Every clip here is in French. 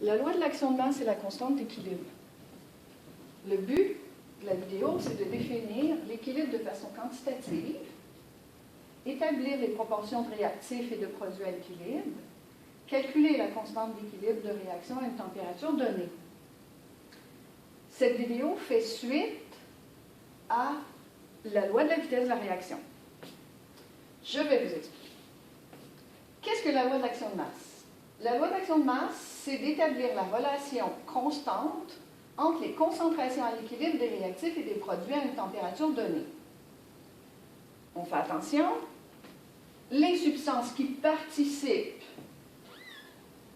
La loi de l'action de masse est la constante d'équilibre. Le but de la vidéo, c'est de définir l'équilibre de façon quantitative, établir les proportions de réactifs et de produits à l'équilibre, calculer la constante d'équilibre de réaction à une température donnée. Cette vidéo fait suite à la loi de la vitesse de la réaction. Je vais vous expliquer. Qu'est-ce que la loi de l'action de masse? La loi de l'action de masse, c'est d'établir la relation constante entre les concentrations à l'équilibre des réactifs et des produits à une température donnée. On fait attention, les substances qui participent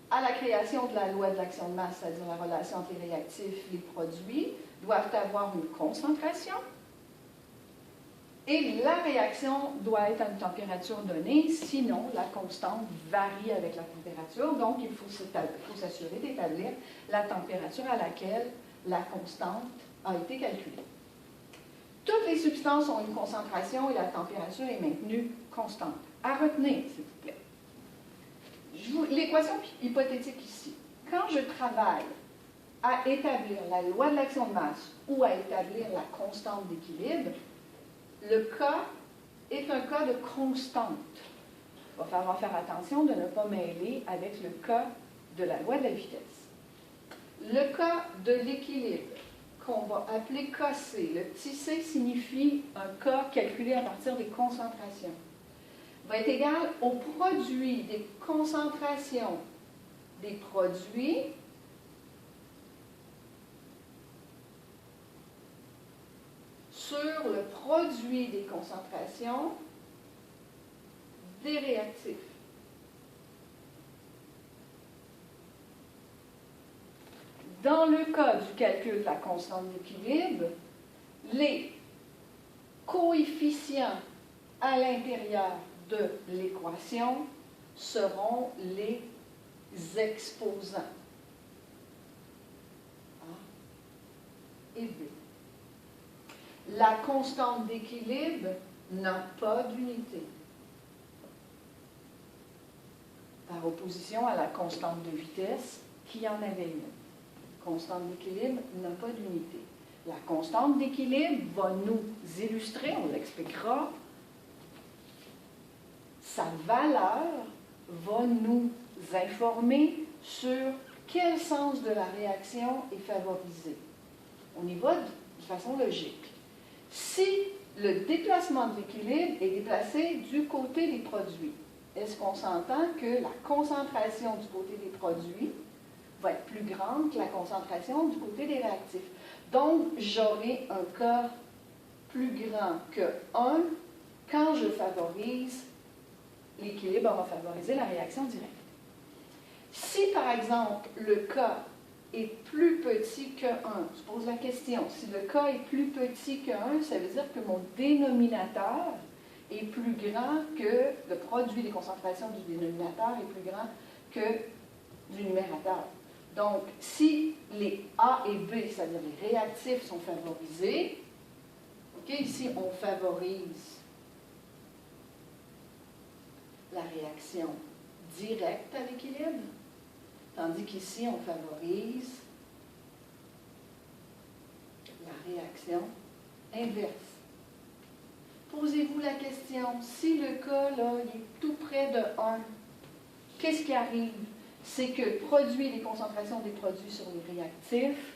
à la création de la loi de l'action de masse, c'est-à-dire la relation entre les réactifs et les produits, doivent avoir une concentration et la réaction doit être à une température donnée, sinon la constante varie avec la température, donc il faut s'assurer d'établir la température à laquelle la constante a été calculée. Toutes les substances ont une concentration et la température est maintenue constante. À retenir, s'il vous plaît. L'équation hypothétique ici. Quand je travaille à établir la loi de l'action de masse ou à établir la constante d'équilibre, le cas est un cas de constante. Il va falloir faire attention de ne pas mêler avec le cas de la loi de la vitesse. Le cas de l'équilibre, qu'on va appeler KC, le petit c signifie un cas calculé à partir des concentrations, va être égal au produit des concentrations des produits sur le produit des concentrations des réactifs. Dans le cas du calcul de la constante d'équilibre, les coefficients à l'intérieur de l'équation seront les exposants A et B. La constante d'équilibre n'a pas d'unité, par opposition à la constante de vitesse qui en avait une. La constante d'équilibre n'a pas d'unité. La constante d'équilibre va nous illustrer, on l'expliquera, sa valeur va nous informer sur quel sens de la réaction est favorisé. On y va de façon logique. Si le déplacement de l'équilibre est déplacé du côté des produits, est-ce qu'on s'entend que la concentration du côté des produits va être plus grande que la concentration du côté des réactifs? Donc, j'aurai un cas plus grand que 1 quand je favorise l'équilibre, on va favoriser la réaction directe. Si, par exemple, le cas est plus petit que 1, je pose la question, si le cas est plus petit que 1, ça veut dire que mon dénominateur est plus grand que le produit des concentrations du dénominateur est plus grand que du numérateur. Donc, si les A et B, c'est-à-dire les réactifs, sont favorisés, okay, ici on favorise la réaction directe à l'équilibre, tandis qu'ici, on favorise la réaction inverse. Posez-vous la question, si le cas là, il est tout près de 1, qu'est-ce qui arrive? C'est que le produit, les concentrations des produits sur les réactifs,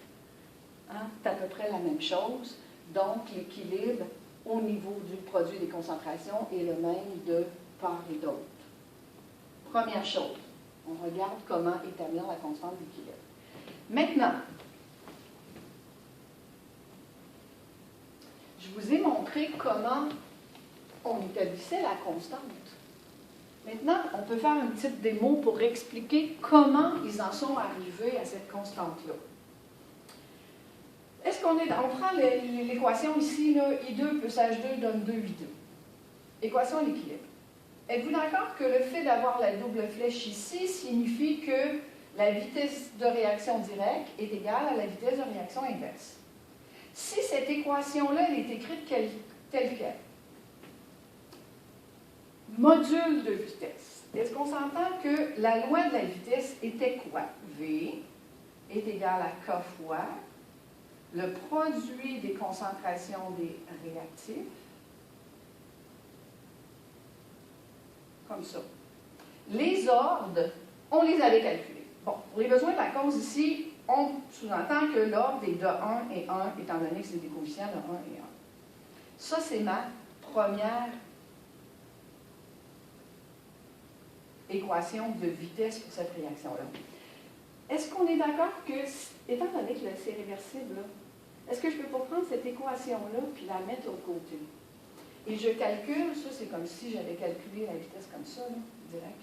c'est à peu près la même chose. Donc, l'équilibre au niveau du produit des concentrations est le même de part et d'autre. Première chose, on regarde comment établir la constante d'équilibre. Maintenant, je vous ai montré comment on établissait la constante. Maintenant, on peut faire une petite démo pour expliquer comment ils en sont arrivés à cette constante-là. Est-ce qu'on prend l'équation ici, là, I2 plus H2 donne 2I2. Équation à l'équilibre. Êtes-vous d'accord que le fait d'avoir la double flèche ici signifie que la vitesse de réaction directe est égale à la vitesse de réaction inverse? Si cette équation-là, elle est écrite telle qu'elle, module de vitesse, est-ce qu'on s'entend que la loi de la vitesse était quoi? V est égal à K fois le produit des concentrations des réactifs, comme ça. Les ordres, on les avait calculés. Bon, pour les besoins de la cause ici, on sous-entend que l'ordre est de 1 et 1, étant donné que c'est des coefficients de 1 et 1. Ça, c'est ma première équation de vitesse pour cette réaction-là. Est-ce qu'on est d'accord que, étant donné que c'est réversible, est-ce que je peux pas prendre cette équation-là puis la mettre au côté? Et je calcule, ça c'est comme si j'avais calculé la vitesse comme ça, là, direct.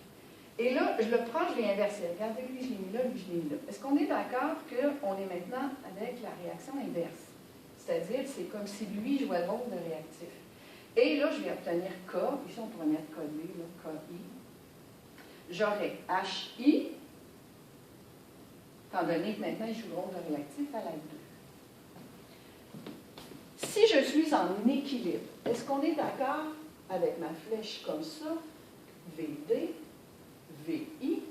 Et là, je le prends, je l'ai inversé. Regardez, lui, je l'ai mis là, lui, je l'ai mis là. Est-ce qu'on est d'accord qu'on est maintenant avec la réaction inverse? C'est-à-dire, c'est comme si lui jouait le rôle de réactif. Et là, je vais obtenir K. Ici, on pourrait mettre KD, là, KI. J'aurai HI, étant donné que maintenant, il joue le rôle de réactif à la 2. Si je suis en équilibre, est-ce qu'on est d'accord avec ma flèche comme ça? VD, VI,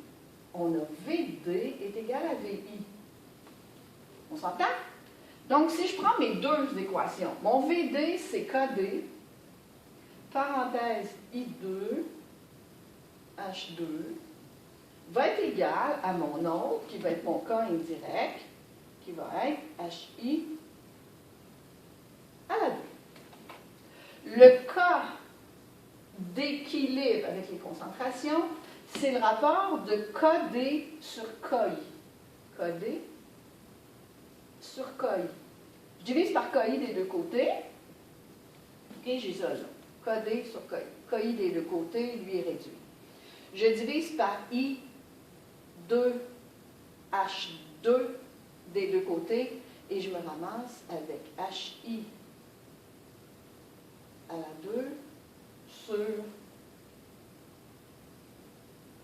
on a VD est égal à VI. On s'entend? Donc, si je prends mes deux équations, mon VD, c'est KD, parenthèse I2, H2, va être égal à mon autre, qui va être mon K indirect, qui va être HI à la 2. Le cas d'équilibre avec les concentrations, c'est le rapport de KD sur KI. KD sur KI. Je divise par KI des deux côtés, et j'ai ça là. KD sur KI. KI des deux côtés, lui, est réduit. Je divise par I2, H2 des deux côtés, et je me ramasse avec HI à la 2 sur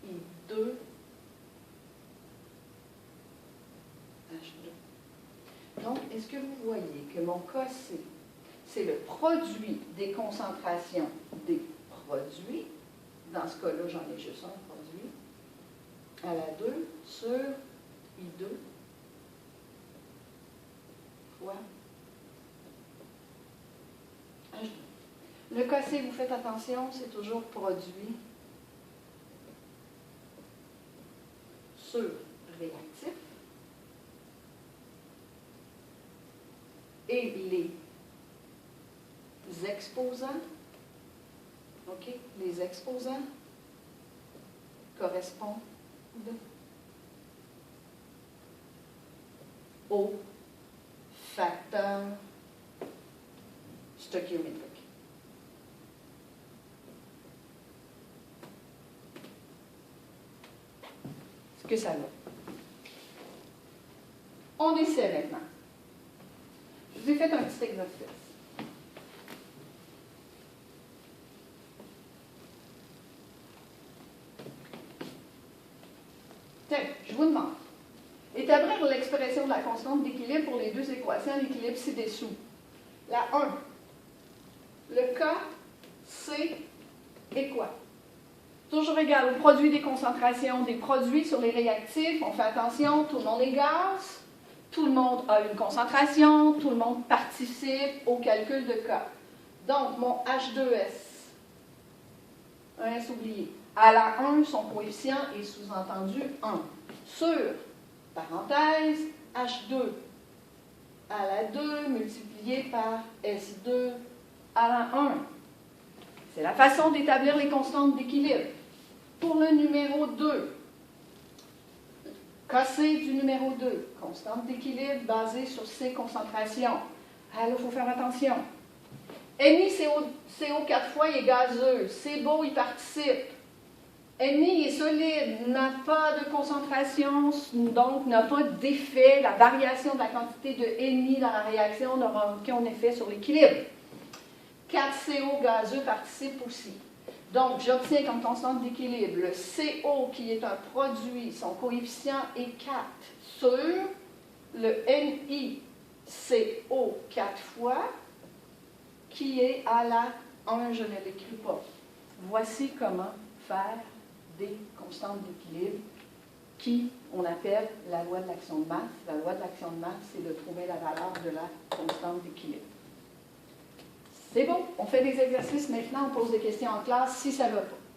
I2 H2. Donc, est-ce que vous voyez que mon KC, c'est le produit des concentrations des produits, dans ce cas-là, j'en ai juste un produit, à la 2 sur I2 fois H2. Le KC, vous faites attention, c'est toujours produit sur réactif. Et les exposants, OK, les exposants correspondent au facteur stoichiométrique. Ce que ça va. On essaie maintenant. Je vous ai fait un petit exercice. Tiens, je vous demande, établir l'expression de la constante d'équilibre pour les deux équations d'équilibre ci-dessous. La 1, le K, c'est et quoi? Toujours égal au produit des concentrations des produits sur les réactifs. On fait attention, tout le monde est gaz, tout le monde a une concentration, tout le monde participe au calcul de K. Donc, mon H2S, un S oublié, à la 1, son coefficient est sous-entendu 1. Sur, parenthèse, H2 à la 2 multiplié par S2 à la 1. C'est la façon d'établir les constantes d'équilibre. Pour le numéro 2, KC du numéro 2, constante d'équilibre basée sur ces concentrations. Alors, il faut faire attention. Mi CO 4 fois, il est gazeux. C'est beau, il participe. Mi est solide, n'a pas de concentration, donc n'a pas d'effet. La variation de la quantité de Mi dans la réaction n'aura aucun effet sur l'équilibre. 4CO gazeux participe aussi. Donc, j'obtiens comme constante d'équilibre le CO qui est un produit, son coefficient est 4, sur le NiCO 4 fois, qui est à la 1, je ne l'écris pas. Voici comment faire des constantes d'équilibre qui on appelle la loi de l'action de masse. La loi de l'action de masse, c'est de trouver la valeur de la constante d'équilibre. C'est bon, on fait des exercices maintenant, on pose des questions en classe si ça ne va pas.